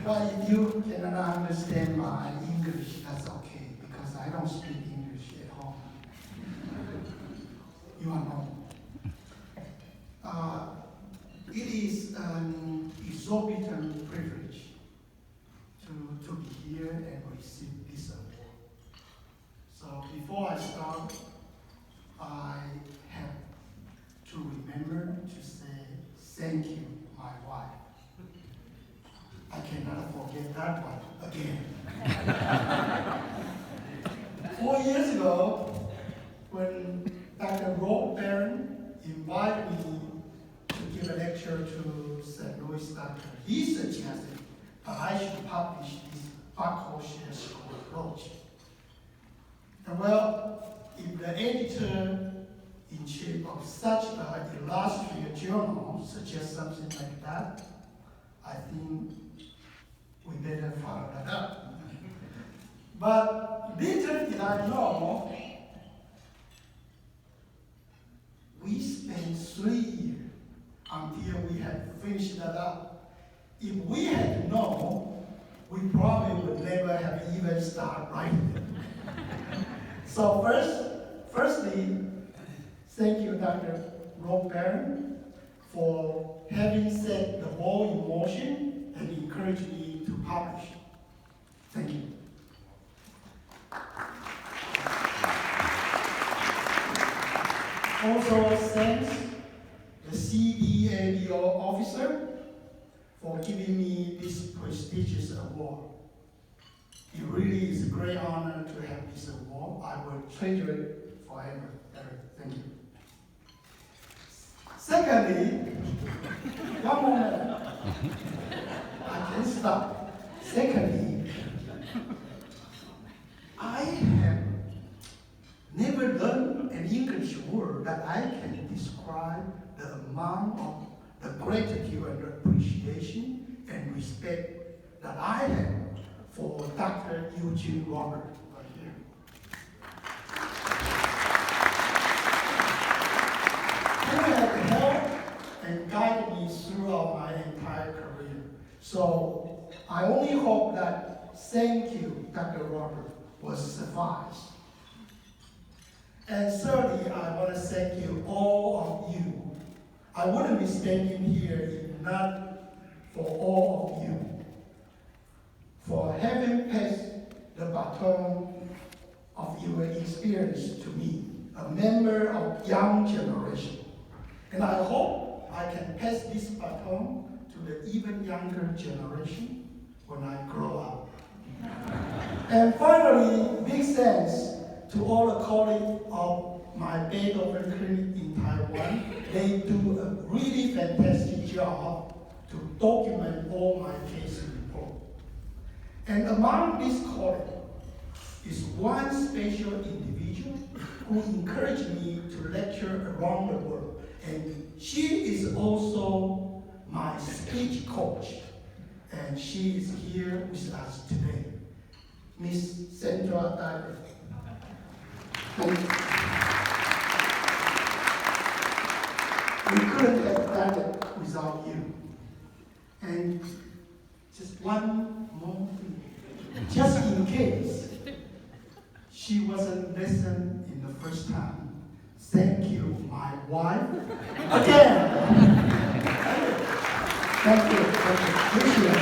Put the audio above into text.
Well, if you cannot understand my English, that's okay, because I don't speak English at home. You are not. It is an exorbitant privilege to be here and receive this award. So before I start, I have to remember to say thank you, my wife. I cannot forget that one again. 4 years ago, when Dr. Rolf Behrents invited me to give a lecture to St. Louis doctor, he suggested that I should publish this buccal shear screw approach. And well, if the editor-in-chief of such an illustrious journal suggests something like that, I think we better follow that up. But little did I know, we spent 3 years until we had finished that up. If we had known, we probably would never have even started writing it. So firstly, thank you, Dr. Rolf Behrents, for having set the ball in motion and encouraged me to publish. Thank you. Also, thanks the CDABO officer for giving me this prestigious award. It really is a great honor to have this award. I will treasure it forever. Thank you. Secondly, one moment. I can't stop. Secondly, I have never learned an English word that I can describe the amount of the gratitude and appreciation and respect that I have for Dr. Eugene Robert right here. He has helped and guided me throughout my entire career. So I only hope that thank you, Dr. Robert, will suffice. And thirdly, I want to thank you, all of you. I wouldn't be standing here if not for all of you, for having passed the baton of your experience to me, a member of young generation. And I hope I can pass this baton to the even younger generation when I grow up. And finally, big thanks to all the colleagues of my Beethoven Clinic in Taiwan. They do a really fantastic job to document all my case reports. And among these colleagues is one special individual who encouraged me to lecture around the world. And she is also my speech coach. And she is here with us today, Miss Sandra Dyer. We couldn't have done it without you. And just one more thing, just in case she wasn't listening in the first time, thank you, my wife, again. Thank you. Appreciate it.